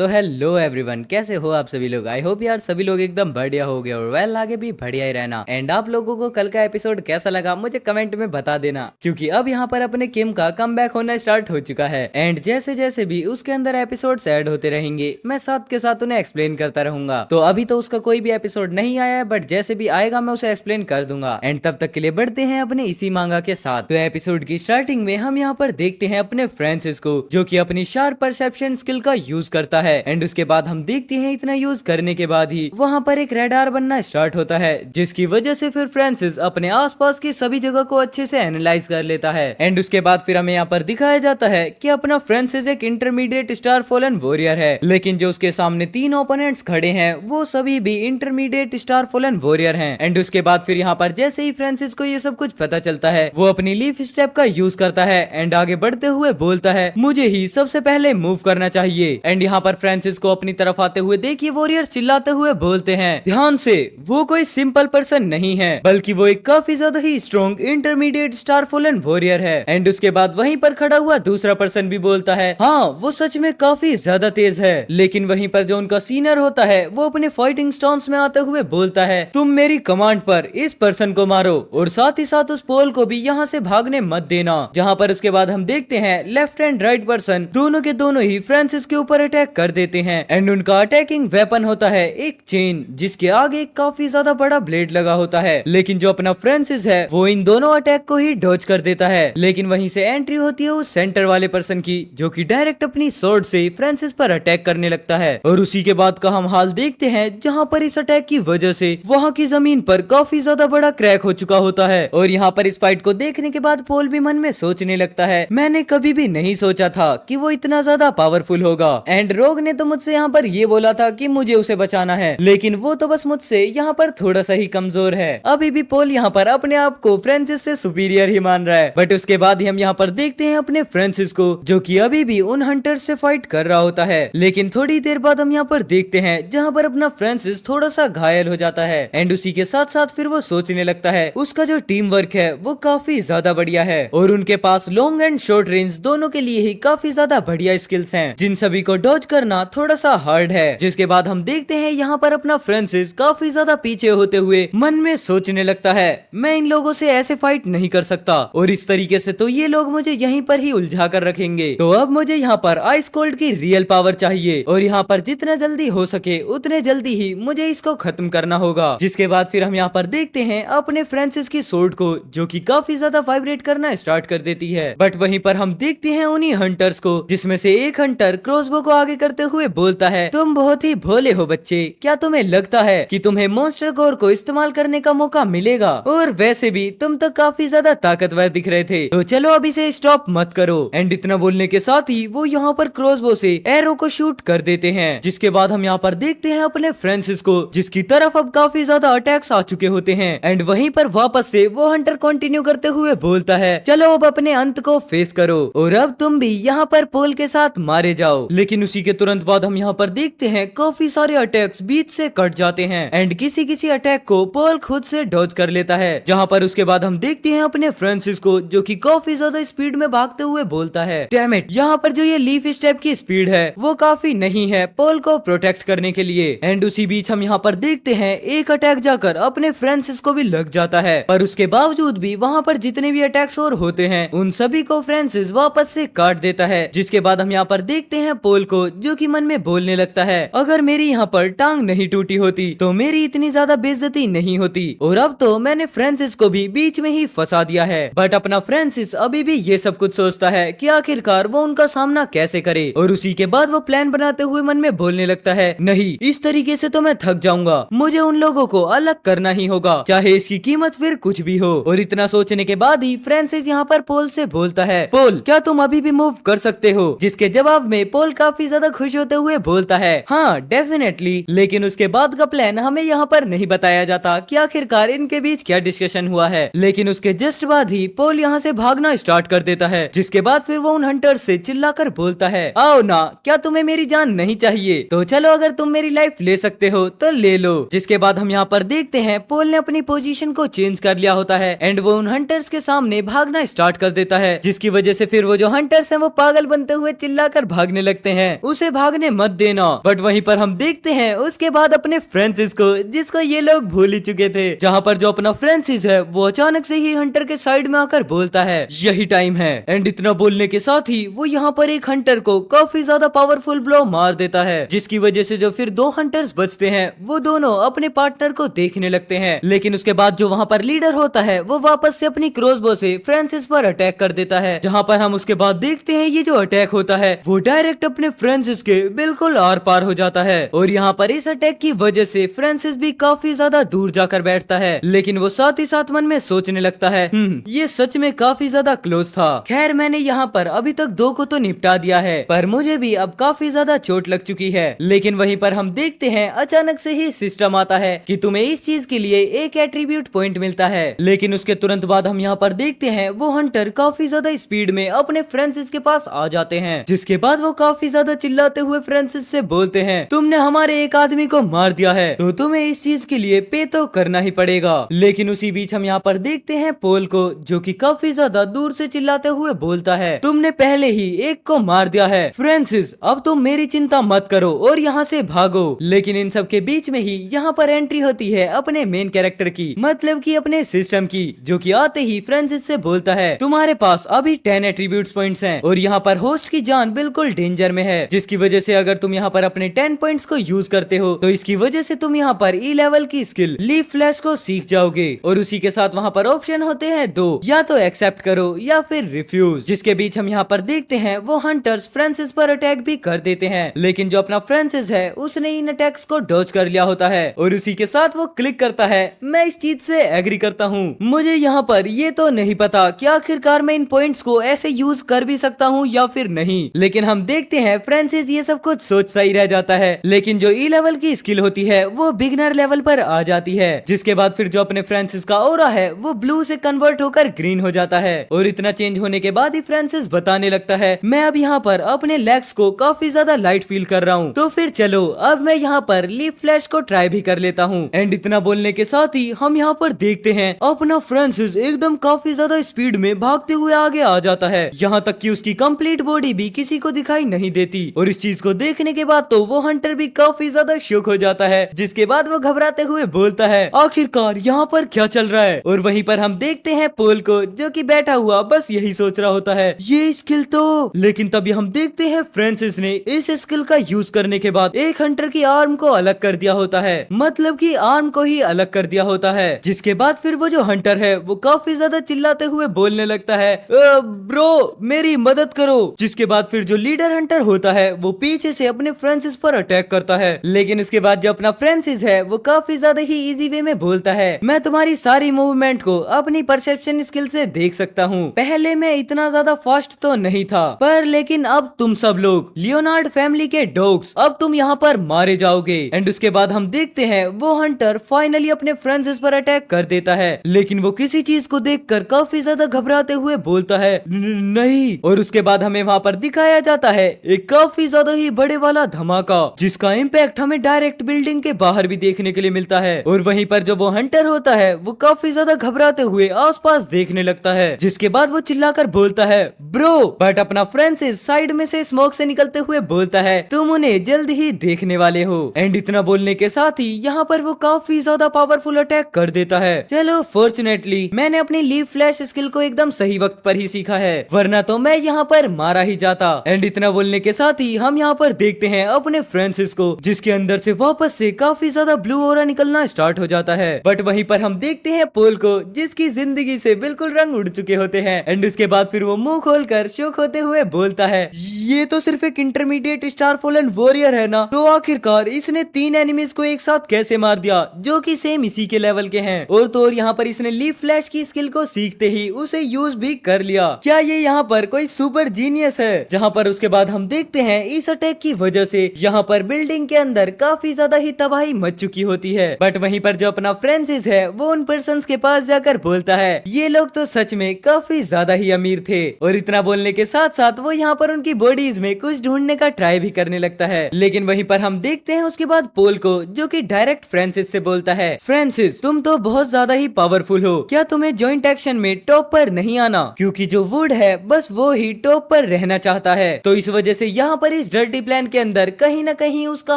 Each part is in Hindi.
तो हेलो एवरीवन, कैसे हो आप सभी लोग। आई होप यार सभी लोग एकदम बढ़िया हो गए और वेल आगे भी बढ़िया ही रहना। एंड आप लोगों को कल का एपिसोड कैसा लगा मुझे कमेंट में बता देना, क्योंकि अब यहाँ पर अपने किम का कमबैक होना स्टार्ट हो चुका है। एंड जैसे जैसे भी उसके अंदर एपिसोड्स ऐड होते रहेंगे मैं साथ के साथ उन्हें एक्सप्लेन करता रहूंगा। तो अभी तो उसका कोई भी एपिसोड नहीं आया है, बट जैसे भी आएगा मैं उसे एक्सप्लेन कर दूंगा। एंड तब तक के लिए बढ़ते हैं अपने इसी मांगा के साथ। तो एपिसोड की स्टार्टिंग में हम यहाँ पर देखते हैं अपने फ्रांसिस को, जो कि अपनी शार्प परसेप्शन स्किल का यूज करता है। एंड उसके बाद हम देखते हैं इतना यूज करने के बाद ही वहां पर एक रडार बनना स्टार्ट होता है, जिसकी वजह से फिर फ्रांसिस अपने आसपास की सभी जगह को अच्छे से एनालाइज कर लेता है। एंड उसके बाद फिर हमें यहाँ पर दिखाया जाता है कि अपना फ्रांसिस एक इंटरमीडिएट स्टार फॉलन वॉरियर है, लेकिन जो उसके सामने तीन ओपोनेंट्स खड़े हैं वो सभी भी इंटरमीडिएट स्टार फॉलन वॉरियर हैं। एंड उसके बाद फिर यहाँ पर जैसे ही फ्रांसिस को ये सब कुछ पता चलता है वो अपनी लीफ स्टेप का यूज करता है एंड आगे बढ़ते हुए बोलता है मुझे ही सबसे पहले मूव करना चाहिए। एंड यहाँ पर फ्रांसिस को अपनी तरफ आते हुए देखिए वॉरियर चिल्लाते हुए बोलते हैं ध्यान से, वो कोई सिंपल पर्सन नहीं है बल्कि वो एक काफी ज्यादा ही strong intermediate star fallen warrior है। एंड उसके बाद वहीं पर खड़ा हुआ दूसरा पर्सन भी बोलता है हाँ वो सच में काफी ज्यादा तेज है। लेकिन वहीं पर जो उनका सीनियर होता है वो अपने फाइटिंग स्टांस में आते हुए बोलता है तुम मेरी कमांड पर इस पर्सन को मारो और साथ ही साथ उस पोल को भी यहाँ से भागने मत देना। जहाँ पर उसके बाद हम देखते हैं लेफ्ट एंड राइट पर्सन दोनों के दोनों ही फ्रांसिस के ऊपर अटैक कर देते हैं। एंड उनका अटैकिंग वेपन होता है एक चेन, जिसके आगे काफी ज्यादा बड़ा ब्लेड लगा होता है। लेकिन जो अपना फ्रांसिस है वो इन दोनों अटैक को ही डॉज कर देता है। लेकिन वहीं से एंट्री होती है उस सेंटर वाले पर्सन की, जो कि डायरेक्ट अपनी स्वॉर्ड से फ्रांसिस पर अटैक करने लगता है। और उसी के बाद का हम हाल देखते हैं जहाँ पर इस अटैक की वजह से वहाँ की जमीन पर काफी ज्यादा बड़ा क्रैक हो चुका होता है। और यहाँ पर इस फाइट को देखने के बाद पोल भी मन में सोचने लगता है मैंने कभी भी नहीं सोचा था कि वो इतना ज्यादा पावरफुल होगा। एंड रोग ने तो मुझसे यहाँ पर ये बोला था कि मुझे उसे बचाना है, लेकिन वो तो बस मुझसे यहाँ पर थोड़ा सा ही कमजोर है। अभी भी पोल यहाँ पर अपने आप को फ्रांसिस से सुपीरियर ही मान रहा है। बट उसके बाद ही हम यहाँ पर देखते हैं अपने फ्रांसिस को, जो कि अभी भी उन हंटर्स से फाइट कर रहा होता है। लेकिन थोड़ी देर बाद हम यहाँ पर देखते हैं जहाँ पर अपना फ्रांसिस थोड़ा सा घायल हो जाता है। एंड उसी के साथ साथ फिर वो सोचने लगता है उसका जो टीम वर्क है वो काफी ज्यादा बढ़िया है और उनके पास लॉन्ग एंड शॉर्ट रेंज दोनों के लिए ही काफी ज्यादा बढ़िया स्किल्स हैं, जिन सभी को डॉज करना थोड़ा सा हार्ड है। जिसके बाद हम देखते हैं यहाँ पर अपना फ्रांसिस काफी ज्यादा पीछे होते हुए मन में सोचने लगता है मैं इन लोगों से ऐसे फाइट नहीं कर सकता और इस तरीके से तो ये लोग मुझे यहीं पर ही उलझा कर रखेंगे। तो अब मुझे यहाँ पर आइस कोल्ड की रियल पावर चाहिए और यहाँ पर जितना जल्दी हो सके उतने जल्दी ही मुझे इसको खत्म करना होगा। जिसके बाद फिर हम यहाँ पर देखते हैं अपने फ्रांसिस की सोर्ड को, जो कि काफी ज्यादा वाइब्रेट करना स्टार्ट कर देती है। बट वहीं पर हम देखते हैं उन्हीं हंटर्स को, जिसमें से एक हंटर क्रॉसबो को आगे करते हुए बोलता है तुम बहुत ही भोले हो बच्चे, क्या तुम्हें लगता है कि तुम्हें मॉन्स्टर कोर को इस्तेमाल करने का मौका मिलेगा? और वैसे भी तुम तो काफी ज्यादा ताकतवर दिख रहे थे, तो चलो अब इसे स्टॉप मत करो। एंड इतना बोलने के साथ ही वो यहाँ पर क्रॉसबो से एरो को शूट कर देते हैं। जिसके बाद हम यहाँ पर देखते हैं अपने फ्रांसिस को, जिसकी तरफ अब काफी ज्यादा अटैक्स आ चुके होते हैं। एंड वहीं पर वापस से वो हंटर कंटिन्यू करते हुए बोलता है चलो अब अपने अंत को फेस करो और अब तुम भी यहाँ पर पोल के साथ मारे जाओ। लेकिन उसी के तुरंत बाद हम यहाँ पर देखते हैं काफी सारे अटैक्स बीच से कट जाते हैं एंड किसी किसी अटैक को पोल खुद से डॉज कर लेता है। जहाँ पर उसके बाद हम देखते हैं अपने फ्रांसिस को, जो कि काफी ज्यादा स्पीड में भागते हुए बोलता है डैम इट, यहाँ पर जो ये लीफ स्टेप की स्पीड है वो काफी नहीं है पोल को प्रोटेक्ट करने के लिए। एंड उसी बीच हम यहाँ पर देखते हैं एक अटैक जाकर अपने फ्रांसिस को भी लग जाता है, पर उसके बावजूद भी वहाँ पर जितने भी अटैक्स और होते हैं उन सभी को फ्रांसिस वापस से काट देता है। जिसके बाद हम यहाँ पर देखते हैं पोल को, जो कि मन में बोलने लगता है अगर मेरी यहाँ पर टांग नहीं टूटी होती तो मेरी इतनी ज्यादा बेइज्जती नहीं होती और अब तो मैंने फ्रांसिस को भी बीच में ही फंसा दिया है। बट अपना फ्रांसिस अभी भी ये सब कुछ सोचता है कि आखिरकार वो उनका सामना कैसे करे और उसी के बाद वो प्लान बनाते हुए मन में बोलने लगता है नहीं, इस तरीके से तो मैं थक जाऊंगा, मुझे उन लोगों को अलग करना ही होगा, चाहे इसकी कीमत फिर कुछ भी हो। और इतना सोचने के बाद ही फ्रांसिस यहाँ पर पोल से बोलता है पोल क्या तुम अभी भी मूव कर सकते हो? जिसके जवाब में पोल काफी ज्यादा खुश होते हुए बोलता है हाँ डेफिनेटली। लेकिन उसके बाद का प्लान हमें यहाँ पर नहीं बताया जाता कि आखिरकार इनके बीच क्या डिस्कशन हुआ है। लेकिन उसके जस्ट बाद ही पोल यहाँ से भागना स्टार्ट कर देता है। जिसके बाद फिर वो उन हंटर्स से चिल्लाकर बोलता है आओ ना, क्या तुम्हें मेरी जान नहीं चाहिए? तो चलो अगर तुम मेरी लाइफ ले सकते हो तो ले लो। जिसके बाद हम यहाँ पर देखते हैं पोल ने अपनी पोजीशन को चेंज कर लिया होता है एंड वो उन हंटर्स के सामने भागना स्टार्ट कर देता है, जिसकी वजह से फिर वो जो हंटर्स हैं वो पागल बनते हुए चिल्लाकर भागने लगते हैं उसे उसे भागने मत देना। बट वहीं पर हम देखते हैं उसके बाद अपने फ्रांसिस को, जिसको ये लोग भूल ही चुके थे, जहाँ पर जो अपना फ्रांसिस है वो अचानक से ही हंटर के साइड में आकर बोलता है यही टाइम है। एंड इतना बोलने के साथ ही वो यहाँ पर एक हंटर को काफी ज्यादा पावरफुल ब्लो मार देता है, जिसकी वजह से जो फिर 2 हंटर्स बचते हैं वो दोनों अपने पार्टनर को देखने लगते हैं। लेकिन उसके बाद जो वहाँ पर लीडर होता है वो वापस से अपनी क्रॉसबो से फ्रांसिस पर अटैक कर देता है, जहाँ पर हम उसके बाद देखते हैं ये जो अटैक होता है वो डायरेक्ट अपने फ्रांसिस के बिल्कुल आर पार हो जाता है। और यहाँ पर इस अटैक की वजह से फ्रांसिस भी काफी ज्यादा दूर जाकर बैठता है, लेकिन वो साथ ही साथ मन में सोचने लगता है ये सच में काफी ज्यादा क्लोज था। खैर मैंने यहाँ पर अभी तक 2 को तो निपटा दिया है, पर मुझे भी अब काफी ज्यादा चोट लग चुकी है। लेकिन वहीं पर हम देखते हैं अचानक से ही सिस्टम आता है कि तुम्हें इस चीज के लिए एक एट्रीब्यूट पॉइंट मिलता है। लेकिन उसके तुरंत बाद हम यहाँ पर देखते हैं वो हंटर काफी ज्यादा स्पीड में अपने फ्रांसिस के पास आ जाते हैं, जिसके बाद वो काफी ज्यादा चिल्लाते हुए फ्रांसिस से बोलते हैं तुमने हमारे एक आदमी को मार दिया है तो तुम्हें इस चीज के लिए पे तो करना ही पड़ेगा। लेकिन उसी बीच हम यहाँ पर देखते हैं पोल को, जो कि काफी ज्यादा दूर से चिल्लाते हुए बोलता है तुमने पहले ही एक को मार दिया है फ्रांसिस, अब तुम मेरी चिंता मत करो और यहाँ से भागो। लेकिन इन सब के बीच में ही यहाँ पर एंट्री होती है अपने मेन कैरेक्टर की, मतलब कि अपने सिस्टम की, जो कि आते ही फ्रांसिस से बोलता है तुम्हारे पास अभी 10 एट्रीब्यूट्स पॉइंट्स हैं और यहाँ पर होस्ट की जान बिल्कुल डेंजर में है, जिसकी वजह से अगर तुम यहाँ पर अपने 10 पॉइंट्स को यूज करते हो तो इसकी वजह से तुम यहाँ पर ई लेवल की स्किल लीफ फ्लैश को सीख जाओगे। और उसी के साथ वहाँ पर ऑप्शन होते हैं 2, या तो एक्सेप्ट करो या फिर रिफ्यूज, जिसके बीच हम यहाँ पर देखते हैं वो हंटर्स फ्रांसिस पर अटैक भी कर देते हैं, लेकिन जो अपना फ्रांसिस है उसने इन अटैक्स को डॉज कर लिया होता है और उसी के साथ वो क्लिक करता है मैं इस चीज से एग्री करता हूँ। मुझे यहाँ पर ये तो नहीं पता कि आखिरकार मैं इन पॉइंट्स को ऐसे यूज कर भी सकता हूँ या फिर नहीं, लेकिन हम देखते हैं फ्रांसिस ये सब कुछ सोचता ही रह जाता है। लेकिन जो ई लेवल की स्किल होती है वो बिगनर लेवल पर आ जाती है, जिसके बाद फिर जो अपने फ्रांसिस का ऑरा है वो ब्लू से कन्वर्ट होकर ग्रीन हो जाता है। और इतना चेंज होने के बाद ही फ्रांसिस बताने लगता है मैं अब यहाँ पर अपने लेग्स को काफी ज्यादा लाइट फील कर रहा हूँ, तो फिर चलो अब मैं यहाँ पर लीफ फ्लैश को ट्राई भी कर लेता हूँ। एंड इतना बोलने के साथ ही हम यहाँ पर देखते हैं अपना फ्रांसिस एकदम काफी ज्यादा स्पीड में भागते हुए आगे आ जाता है, यहाँ तक कि उसकी कंप्लीट बॉडी भी किसी को दिखाई नहीं देती। और इस चीज को देखने के बाद तो वो हंटर भी काफी ज्यादा शॉक हो जाता है, जिसके बाद वो घबराते हुए बोलता है आखिरकार यहाँ पर क्या चल रहा है। और वहीं पर हम देखते हैं पोल को, जो कि बैठा हुआ बस यही सोच रहा होता है ये स्किल तो। लेकिन तभी हम देखते हैं फ्रांसिस ने इस स्किल का यूज करने के बाद एक हंटर की आर्म को अलग कर दिया होता है, मतलब कि आर्म को ही अलग कर दिया होता है, जिसके बाद फिर वो जो हंटर है वो काफी ज्यादा चिल्लाते हुए बोलने लगता है ब्रो मेरी मदद करो। जिसके बाद फिर जो लीडर हंटर होता है वो पीछे से अपने फ्रांसिस पर अटैक करता है, लेकिन उसके बाद जो अपना फ्रांसिस है वो काफी ज्यादा ही इजी वे में बोलता है मैं तुम्हारी सारी मूवमेंट को अपनी परसेप्शन स्किल से देख सकता हूँ, पहले मैं इतना ज्यादा फास्ट तो नहीं था पर लेकिन अब तुम सब लोग लियोनार्ड फैमिली के डॉग्स अब तुम यहाँ पर मारे जाओगे। एंड उसके बाद हम देखते हैं वो हंटर फाइनली अपने फ्रांसिस पर अटैक कर देता है, लेकिन वो किसी चीज को देखकर काफी ज्यादा घबराते हुए बोलता है नहीं। और उसके बाद हमें वहाँ पर दिखाया जाता है एक काफी ज्यादा ही बड़े वाला धमाका, जिसका इम्पैक्ट हमें डायरेक्ट बिल्डिंग के बाहर भी देखने के लिए मिलता है। और वहीं पर जो वो हंटर होता है वो काफी ज्यादा घबराते हुए आसपास देखने लगता है, जिसके बाद वो चिल्लाकर बोलता है ब्रो। बट अपना फ्रांसिस साइड में से स्मोक से निकलते हुए बोलता है तुम उन्हें जल्द ही देखने वाले हो। एंड इतना बोलने के साथ ही यहाँ पर वो काफी ज्यादा पावरफुल अटैक कर देता है। चलो फॉर्चुनेटली मैंने अपनी लीफ फ्लैश स्किल को एकदम सही वक्त पर ही सीखा है, वरना तो मैं यहाँ पर मारा ही जाता। एंड इतना बोलने के साथ ही हम यहाँ पर देखते हैं अपने फ्रांसिस को, जिसके अंदर से वापस से काफी ज्यादा ब्लू ऑरा निकलना स्टार्ट हो जाता है। बट वहीं पर हम देखते हैं पोल को, जिसकी जिंदगी से बिल्कुल रंग उड़ चुके होते हैं। एंड उसके बाद फिर वो मुंह खोलकर शौक होते हुए बोलता है ये तो सिर्फ एक इंटरमीडिएट स्टार फॉलन वॉरियर है ना, तो आखिरकार इसने 3 एनिमीज को एक साथ कैसे मार दिया जो कि सेम इसी के लेवल के हैं। और तो और यहाँ पर इसने लीफ फ्लैश की स्किल को सीखते ही उसे यूज भी कर लिया। क्या ये यहाँ पर कोई सुपर जीनियस है। जहाँ पर उसके बाद हम देखते हैं इस अटैक की वजह से यहाँ पर बिल्डिंग के अंदर काफी ज्यादा ही तबाही मच चुकी होती है। बट वहीं पर जो अपना फ्रांसिस है वो उन पर्सन्स के पास जाकर बोलता है ये लोग तो सच में काफी ज्यादा ही अमीर थे। और इतना बोलने के साथ साथ वो यहाँ पर उनकी बॉडीज में कुछ ढूंढने का ट्राई भी करने लगता है। लेकिन वहीं पर हम देखते हैं उसके बाद पोल को, जो कि डायरेक्ट फ्रांसिस से बोलता है फ्रांसिस तुम तो बहुत ज्यादा ही पावरफुल हो, क्या तुम्हें जॉइंट एक्शन में टॉप पर नहीं आना, क्योंकि जो वुड है बस वो ही टॉप पर रहना चाहता है। तो इस वजह से यहाँ पर पर इस डर्टी प्लान के अंदर कहीं ना कहीं उसका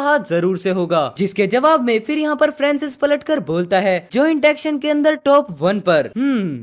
हाथ जरूर से होगा। जिसके जवाब में फिर यहाँ पर फ्रांसिस पलटकर बोलता है जॉइंट एक्शन के अंदर टॉप 1 पर।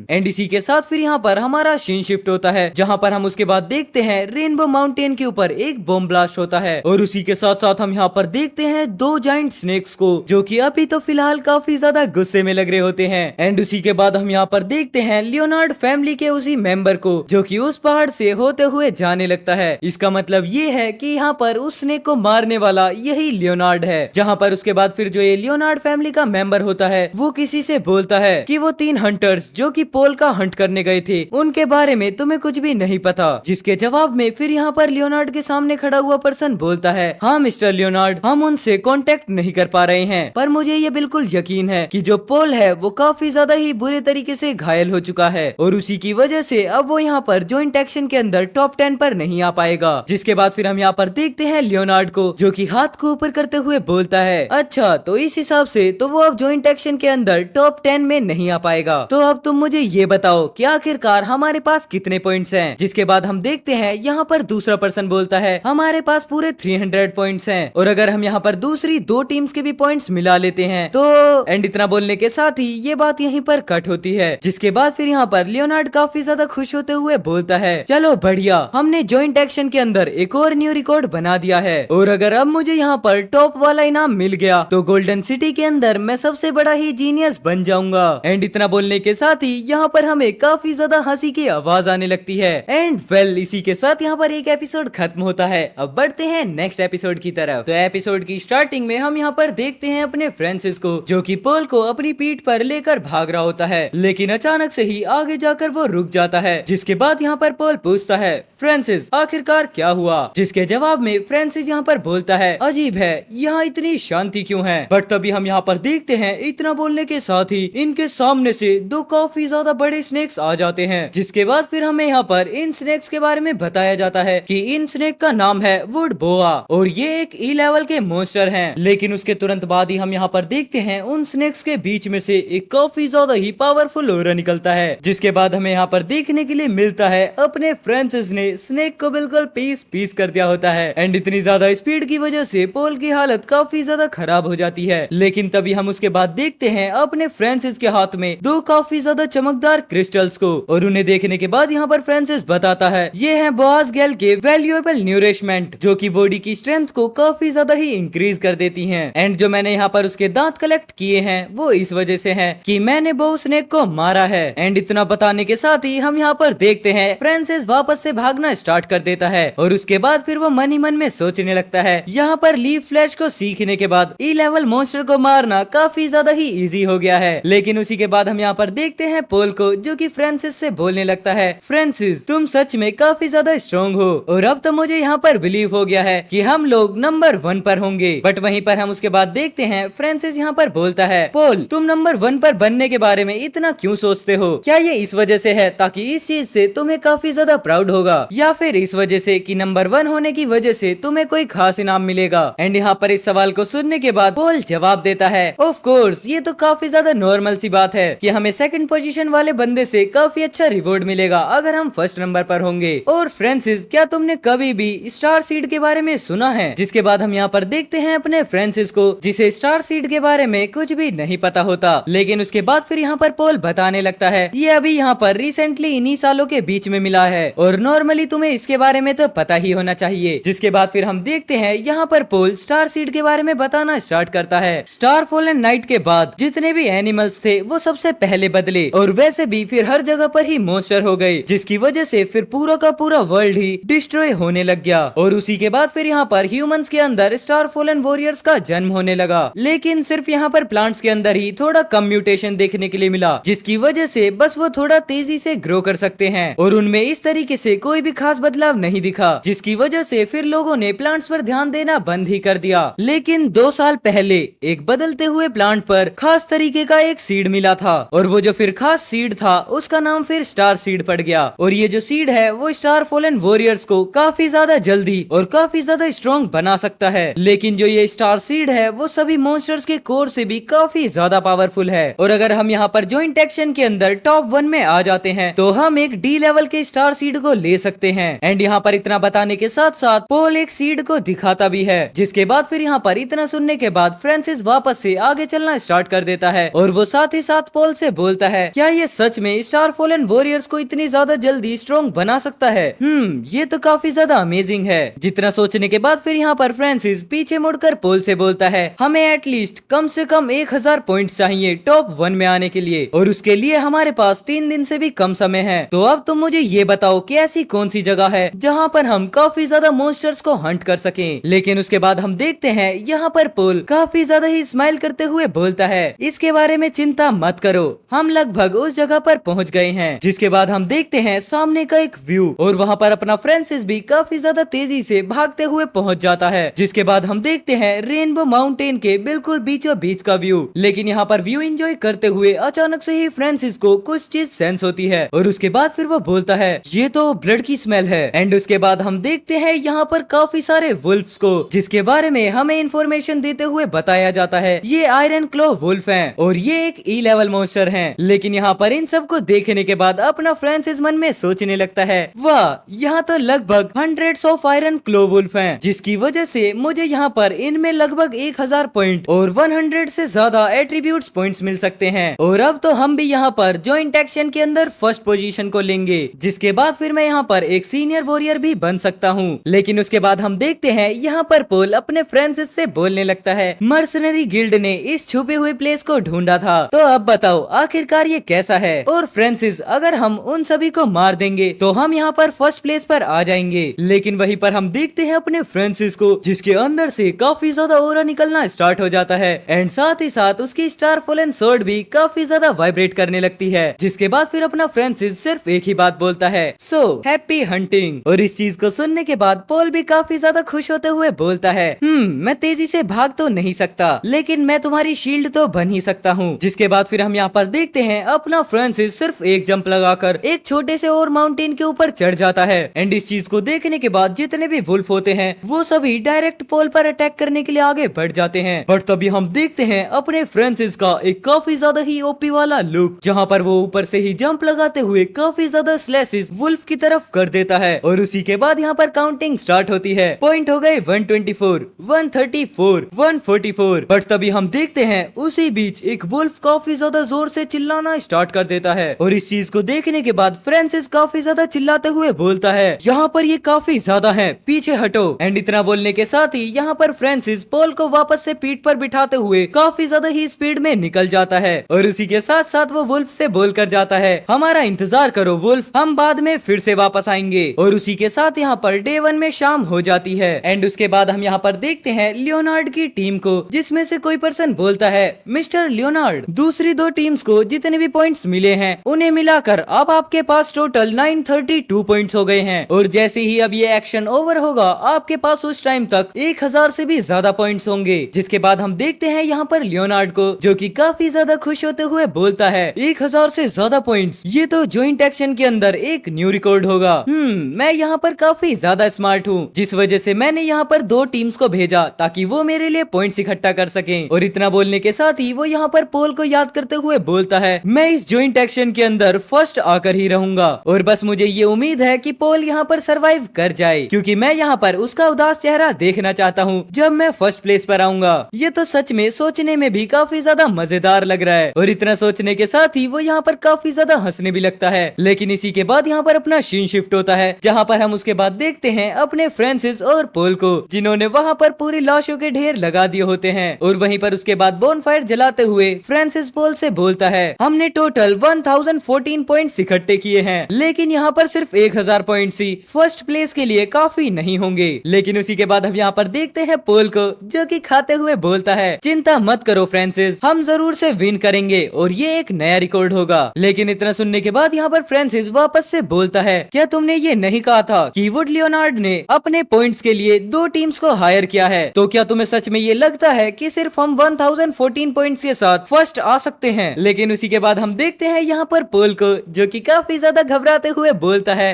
एंड इसी के साथ फिर यहाँ पर हमारा सीन शिफ्ट होता है, जहाँ पर हम उसके बाद देखते हैं रेनबो माउंटेन के ऊपर एक बॉम्ब ब्लास्ट होता है और उसी के साथ साथ हम यहाँ पर देखते हैं 2 जाइंट स्नेक्स को, जो कि अभी तो फिलहाल काफी ज्यादा गुस्से में लग रहे होते हैं। एंड उसी के बाद हम यहाँ पर देखते हैं लियोनार्ड फैमिली के उसी मेंबर को, जो कि उस पहाड़ से होते हुए जाने लगता है। इसका मतलब ये है कि यहाँ पर उस स्नेक को मारने वाला यही लियोनार्ड है। जहाँ पर उसके बाद फिर जो ये लियोनार्ड फैमिली का मेंबर होता है वो किसी से बोलता है कि वो 3 हंटर्स जो कि पोल का हंट करने गए थे उनके बारे में तुम्हें कुछ भी नहीं पता। जिसके जवाब में फिर यहाँ पर लियोनार्ड के सामने खड़ा हुआ पर्सन बोलता है हाँ मिस्टर लियोनार्ड, हम उनसे कांटेक्ट नहीं कर पा रहे हैं, पर मुझे ये बिल्कुल यकीन है कि जो पोल है वो काफी ज्यादा ही बुरे तरीके से घायल हो चुका है और उसी की वजह से अब वो यहाँ पर जॉइंट एक्शन के अंदर टॉप 10 पर नहीं आ पाएगा। जिसके बाद फिर हम यहाँ पर देखते हैं लियोनार्ड को, जो कि हाथ को ऊपर करते हुए बोलता है अच्छा तो इस हिसाब से तो वो अब जॉइंट एक्शन के अंदर टॉप 10 में नहीं आ पाएगा। तो अब तुम मुझे ये बताओ कि आखिरकार हमारे पास कितने पॉइंट्स हैं। जिसके बाद हम देखते हैं यहाँ पर दूसरा पर्सन बोलता है हमारे पास पूरे 300 पॉइंट्स हैं और अगर हम यहाँ पर दूसरी 2 टीम्स के भी पॉइंट्स मिला लेते हैं तो एंड इतना बोलने के साथ ही ये बात यहीं पर कट होती है। जिसके बाद फिर यहाँ पर लियोनार्ड काफी ज्यादा खुश होते हुए बोलता है चलो बढ़िया, हमने जॉइंट एक्शन के अंदर एक और न्यू रिकॉर्ड बना दिया है और अगर अब मुझे यहाँ पर टॉप वाला इनाम मिल गया तो गोल्डन सिटी के अंदर मैं सबसे बड़ा ही जीनियस बन जाऊंगा। एंड इतना बोलने के साथ ही यहाँ पर हमें काफी ज्यादा हंसी की आवाज आने लगती है। एंड वेल इसी के साथ यहाँ पर एक एपिसोड खत्म होता है। अब बढ़ते हैं नेक्स्ट एपिसोड की तरफ। तो एपिसोड की स्टार्टिंग में हम यहाँ पर देखते हैं अपने फ्रांसिस को, जो कि पोल को अपनी पीठ पर लेकर भाग रहा होता है, लेकिन अचानक से ही आगे जाकर वो रुक जाता है। जिसके बाद यहाँ पर पोल पूछता है फ्रांसिस आखिरकार क्या हुआ। जिसके जवाब में फ्रांसिस यहाँ पर बोलता है अजीब है यहाँ इतनी शांति क्यों है। बट तभी हम यहाँ पर देखते हैं इतना बोलने के साथ ही इनके सामने से 2 काफी ज्यादा बड़े स्नेक्स आ जाते हैं। जिसके बाद फिर हमें यहाँ पर इन स्नेक्स के बारे में बताया जाता है कि इन स्नेक का नाम है वुड बोआ और ये एक ई लेवल के मॉन्स्टर हैं। लेकिन उसके तुरंत बाद ही हम यहाँ पर देखते हैं उन स्नेक्स के बीच में से एक काफी ज्यादा ही पावरफुल ऑरा निकलता है। जिसके बाद हमें यहाँ पर देखने के लिए मिलता है अपने फ्रांसिस ने स्नेक को बिल्कुल पीस पीस कर दिया होता है। एंड इतनी ज्यादा स्पीड की वजह से पोल की हालत काफी ज्यादा खराब हो जाती है। लेकिन तभी हम उसके बाद देखते हैं अपने फ्रांसिस के हाथ में 2 काफी ज्यादा चमकदार क्रिस्टल्स को और उन्हें देखने के बाद यहाँ पर फ्रांसिस बताता है ये है बॉस गैल के वैल्यूएबल न्यूरिशमेंट, जो की बॉडी की स्ट्रेंथ को काफी ज्यादा ही इंक्रीज कर देती है। एंड जो मैंने यहाँ पर उसके दांत कलेक्ट किए हैं वो इस वजह से है कि मैंने बो स्नेक को मारा है। एंड इतना बताने के साथ ही हम यहाँ पर देखते हैं फ्रांसिस वापस से भागना स्टार्ट कर देता है और उसके बाद फिर वो मन ही मन में सोचने लगता है यहाँ पर लीफ फ्लैश को सीखने के बाद ई लेवल मॉन्स्टर को मारना काफी ज्यादा ही इजी हो गया है। लेकिन उसी के बाद हम यहाँ पर देखते हैं पोल को, जो कि फ्रांसिस से बोलने लगता है फ्रांसिस तुम सच में काफी ज्यादा स्ट्रॉन्ग हो और अब तो मुझे यहाँ पर बिलीव हो गया है कि हम लोग नंबर 1 पर होंगे। बट वहीं पर हम उसके बाद देखते हैं फ्रांसिस यहाँ पर बोलता है पोल तुम नंबर 1 पर बनने के बारे में इतना क्यों सोचते हो, क्या ये इस वजह से है ताकि इस चीज से तुम्हें काफी ज्यादा प्राउड होगा या फिर इस वजह से कि नंबर 1 होने की वजह से तुम्हें कोई खास इनाम मिलेगा। एंड यहाँ पर इस सवाल को सुनने के बाद पोल जवाब देता है ऑफ कोर्स ये तो काफी ज्यादा नॉर्मल सी बात है कि हमें सेकंड पोजीशन वाले बंदे से काफी अच्छा रिवॉर्ड मिलेगा अगर हम फर्स्ट नंबर पर होंगे। और फ्रांसिस क्या तुमने कभी भी स्टार सीड के बारे में सुना है। जिसके बाद हम यहाँ पर देखते हैं अपने फ्रांसिस को, जिसे स्टार सीड के बारे में कुछ भी नहीं पता होता। लेकिन उसके बाद फिर यहाँ पर पोल बताने लगता है ये अभी यहाँ पर रिसेंटली इन्हीं सालों के बीच में मिला है और नॉर्मली तुम्हें इसके बारे में तो पता ही होना चाहिए। जिसके बाद फिर हम देखते हैं यहाँ पर पोल स्टार सीड के बारे में बताना स्टार्ट करता है। स्टार फॉलन नाइट के बाद जितने भी एनिमल्स थे वो सबसे पहले बदले और वैसे भी फिर हर जगह पर ही मॉन्स्टर हो गए, जिसकी वजह से फिर पूरा का पूरा वर्ल्ड ही डिस्ट्रॉय होने लग गया। और उसी के बाद फिर यहाँ पर ह्यूमंस के अंदर स्टार फॉलन वॉरियर्स का जन्म होने लगा। लेकिन सिर्फ यहाँ पर प्लांट्स के अंदर ही थोड़ा कम म्यूटेशन देखने के लिए मिला, जिसकी वजह से बस वो थोड़ा तेजी से ग्रो कर सकते हैं और उनमें इस तरीके से कोई भी खास बदलाव नहीं दिखा, जिसकी वजह से फिर लोगों ने प्लांट्स पर ध्यान देना बंद ही कर दिया। लेकिन 2 साल पहले एक बदलते हुए प्लांट पर खास तरीके का एक सीड मिला था और वो जो फिर खास सीड था उसका नाम फिर स्टार सीड पड़ गया। और ये जो सीड है वो स्टार फॉलन वॉरियर्स को काफी ज्यादा जल्दी और काफी ज्यादा स्ट्रॉन्ग बना सकता है। लेकिन जो ये स्टार सीड है वो सभी मॉन्स्टर्स के कोर से भी काफी ज्यादा पावरफुल है। और अगर हम यहाँ पर जॉइंट एक्शन के अंदर टॉप 1 में आ जाते हैं तो हम एक डी लेवल के स्टार सीड को ले सकते हैं। एंड यहाँ पर इतना बताने के साथ साथ पोल एक सीड को दिखाता भी है। जिसके बाद फिर यहाँ पर इतना सुनने के बाद फ्रांसिस वापस से आगे चलना स्टार्ट कर देता है और वो साथ ही साथ पोल से बोलता है, क्या ये सच में स्टार फॉलन वॉरियर्स को इतनी ज्यादा जल्दी स्ट्रॉन्ग बना सकता है? ये तो काफी ज्यादा अमेजिंग है। जितना सोचने के बाद फिर यहाँ पर फ्रांसिस पीछे मुड़कर पोल से बोलता है, हमें एटलीस्ट कम से कम 1000 पॉइंट्स चाहिए टॉप 1 में आने के लिए, और उसके लिए हमारे पास 3 दिन से भी कम समय है। तो अब तुम मुझे ये बताओ कि ऐसी कौन सी जगह है जहाँ पर हम काफी ज्यादा मॉन्स्टर्स को हंट कर सकें। लेकिन उसके बाद हम देखते हैं यहाँ पर पोल काफी ज्यादा ही स्माइल करते हुए बोलता है, इसके बारे में चिंता मत करो, हम लगभग उस जगह पर पहुँच गए हैं। जिसके बाद हम देखते हैं सामने का एक व्यू और वहाँ पर अपना फ्रांसिस भी काफी ज्यादा तेजी से भागते हुए पहुँच जाता है। जिसके बाद हम देखते हैं रेनबो माउंटेन के बिल्कुल बीचों बीच का व्यू। लेकिन यहाँ पर व्यू एंजॉय करते हुए अचानक से ही फ्रांसिस को कुछ चीज सेंस होती है और उसके बाद फिर वो बोलता है, ये तो ब्लड की स्मेल है। एंड उसके बाद हम देखते हैं यहाँ पर काफी सारे वुल्फ्स को, जिसके बारे में हमें इंफॉर्मेशन देते हुए बताया जाता है ये आयरन क्लो वुल्फ हैं और ये एक ई लेवल मॉन्स्टर हैं। लेकिन यहाँ पर इन सबको देखने के बाद अपना फ्रांसिस मन में सोचने लगता है, वाह, यहाँ तो लगभग hundreds of iron claw wolf हैं, जिसकी वजह से मुझे यहाँ पर इनमें लगभग 1000 पॉइंट और 100 से ज्यादा एट्रीब्यूट्स पॉइंट्स मिल सकते हैं। और अब तो हम भी यहाँ पर जॉइंट एक्शन के अंदर फर्स्ट पोजीशन को लेंगे, जिसके बाद फिर मैं यहाँ पर एक सीनियर वॉरियर भी बन सकता हूँ। लेकिन उसके बाद हम देखते हैं यहाँ पर पोल अपने फ्रांसिस से बोलने लगता है, मर्सनरी गिल्ड ने इस छुपे हुए प्लेस को ढूंढा था, तो अब बताओ आखिरकार ये कैसा है? और फ्रांसिस, अगर हम उन सभी को मार देंगे तो हम यहाँ पर फर्स्ट प्लेस पर आ जाएंगे। लेकिन वहीं पर हम देखते हैं अपने फ्रांसिस को, जिसके अंदर से काफी ज्यादा ऑरा निकलना स्टार्ट हो जाता है एंड साथ ही साथ उसकी स्टार फॉलन स्वॉर्ड भी काफी ज्यादा वाइब्रेट करने लगती है। जिसके बाद फिर अपना फ्रांसिस सिर्फ एक ही बात बोलता है, सो हैप्पी हंटिंग। और इस चीज को सुनने के बाद पोल भी काफी ज्यादा खुश होते हुए बोलता है, मैं तेजी से भाग तो नहीं सकता, लेकिन मैं तुम्हारी शील्ड तो बन ही सकता हूँ। जिसके बाद फिर हम यहाँ पर देखते हैं अपना फ्रांसिस सिर्फ एक जंप लगाकर एक छोटे से और माउंटेन के ऊपर चढ़ जाता है। एंड इस चीज को देखने के बाद जितने भी वुल्फ होते हैं वो सभी डायरेक्ट पोल पर अटैक करने के लिए आगे बढ़ जाते हैं। बट तभी हम देखते हैं अपने फ्रांसिस का एक काफी ज्यादा ही ओपी वाला लुक, जहाँ पर वो ऊपर से ही जंप लगाते हुए काफी ज्यादा स्लैशेस वुल्फ की तरफ कर देता है। और उसी के बाद यहाँ पर काउंटिंग स्टार्ट होती है। पॉइंट हो गए 124, 134, 144। बट तभी हम देखते हैं उसी बीच एक वुल्फ काफी ज्यादा जोर से चिल्लाना स्टार्ट कर देता है। और इस चीज को देखने के बाद फ्रांसिस काफी ज्यादा चिल्लाते हुए बोलता है, यहाँ पर ये काफी ज्यादा है, पीछे हटो। एंड इतना बोलने के साथ ही यहाँ पर फ्रांसिस पोल को वापस से पीठ पर बिठाते हुए काफी ज्यादा ही स्पीड में निकल जाता है। और उसी के साथ साथ वो वुल्फ से बोल कर जाता है, हमारा इंतजार करो वुल्फ, हम बाद में फिर से वापस आएंगे। और उसी के साथ यहाँ पर डे 1 में शाम हो जाती है। एंड उसके बाद हम यहाँ पर देखते हैं लियोनार्ड की टीम को, जिसमें से कोई पर्सन बोलता है, मिस्टर लियोनार्ड, दूसरी 2 टीम्स को जितने भी पॉइंट्स मिले हैं उन्हें मिलाकर अब आपके पास टोटल 932 पॉइंट्स हो गए हैं। और जैसे ही अब ये एक्शन ओवर होगा आपके पास उस टाइम तक 1000 से भी ज्यादा पॉइंट्स होंगे। जिसके बाद हम देखते हैं यहाँ पर लियोनार्ड को, जो कि काफी ज्यादा खुश होते हुए बोलता है, 1000 से ज्यादा पॉइंट्स, ये तो जॉइंट एक्शन के अंदर एक न्यू रिकॉर्ड होगा। मैं यहाँ पर काफी ज्यादा स्मार्ट हूँ, जिस वजह से मैंने यहाँ पर 2 टीम्स को भेजा ताकि वो मेरे लिए पॉइंट्स इकट्ठा कर सकें। और इतना बोलने के साथ ही वो यहाँ पर पोल को याद करते हुए बोलता है, मैं इस जॉइंट एक्शन के अंदर फर्स्ट आकर ही रहूंगा। और बस मुझे ये उम्मीद है कि पोल यहाँ पर सरवाइव कर जाए, क्योंकि मैं यहाँ पर उसका उदास चेहरा देखना चाहता हूँ जब मैं फर्स्ट प्लेस पर आऊंगा। ये तो सच में सोचने में भी काफी ज्यादा मजेदार लग रहा है। और इतना सोचने के साथ ही वो यहाँ पर काफी ज्यादा हंसने भी लगता है। लेकिन इसी के बाद यहाँ पर अपना सीन शिफ्ट होता है, जहाँ पर हम उसके बाद देखते हैं अपने फ्रांसिस और पोल को, जिन्होंने वहाँ पर पूरी लाशों के ढेर लगा दिए होते हैं। और वहीं पर उसके बाद बोनफायर जलाते हुए फ्रांसिस पोल से बोलता है, हमने टोटल 1014 पॉइंट्स इकट्ठे किए हैं, लेकिन यहाँ पर सिर्फ 1000 पॉइंट्स ही फर्स्ट प्लेस के लिए काफी नहीं होंगे। लेकिन उसी के बाद हम यहाँ पर देखते हैं पोल को, जो कि खाते हुए बोलता है, चिंता मत करो फ्रांसिस, हम जरूर से विन करेंगे और ये एक नया रिकॉर्ड होगा। लेकिन इतना सुनने के बाद यहाँ पर फ्रांसिस वापस से बोलता है, क्या तुमने ये नहीं कहा था कि वुड लियोनार्ड ने अपने पॉइंट्स के लिए 2 टीम्स को हायर किया है? तो क्या तुम्हें सच में ये लगता है कि सिर्फ हम 1014 पॉइंट्स के साथ फर्स्ट आ सकते हैं? लेकिन उसी के बाद हम देखते हैं यहाँ पर पोल को, जो कि काफी ज्यादा घबराते हुए बोलता है,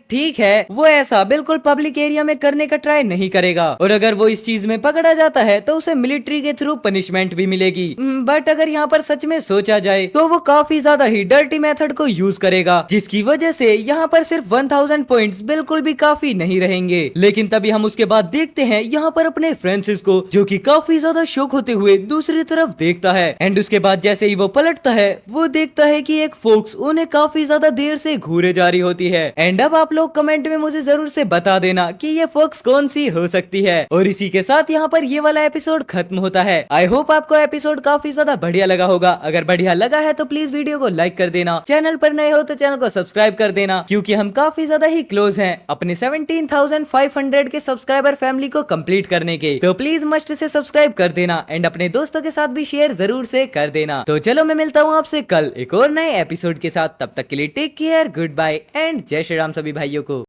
ठीक है, वो ऐसा बिल्कुल पब्लिक एरिया में करने का ट्राई नहीं करेगा, और अगर वो इस चीज में पकड़ा जाता है तो उसे मिलिट्री के थ्रू पनिशमेंट भी मिलेगी। बट अगर यहाँ पर सच में सोचा जाए तो वो काफी ज्यादा ही डर्टी मेथड को यूज करेगा, जिसकी वजह से यहाँ पर सिर्फ 1000 पॉइंट्स बिल्कुल भी काफी नहीं रहेंगे। लेकिन तभी हम उसके बाद देखते हैं यहाँ पर अपने फ्रांसिस को, जो कि काफी ज्यादा शौक होते हुए दूसरी तरफ देखता है। एंड उसके बाद जैसे ही वो पलटता है वो देखता है कि एक फोक्स उन्हें काफी ज्यादा देर से घूरे जा रही होती है। एंड अब आप लोग कमेंट में मुझे जरूर से बता देना कि ये फोक्स कौन सी हो सकती है। और इसी के साथ यहाँ पर ये वाला एपिसोड खत्म होता है। आई होप आपको एपिसोड काफी ज्यादा बढ़िया लगा होगा। अगर बढ़िया लगा है तो प्लीज वीडियो को लाइक कर देना, चैनल पर नए हो तो चैनल को सब्सक्राइब कर देना, क्योंकि हम काफी ज्यादा ही क्लोज हैं अपने 17,500 के सब्सक्राइबर फैमिली को कंप्लीट करने के। तो प्लीज मस्ट से सब्सक्राइब कर देना एंड अपने दोस्तों के साथ भी शेयर जरूर से कर देना। तो चलो मैं मिलता हूँ आपसे कल एक और नए एपिसोड के साथ। तब तक के लिए take care, good bye and जय श्री राम सभी भाइयों को।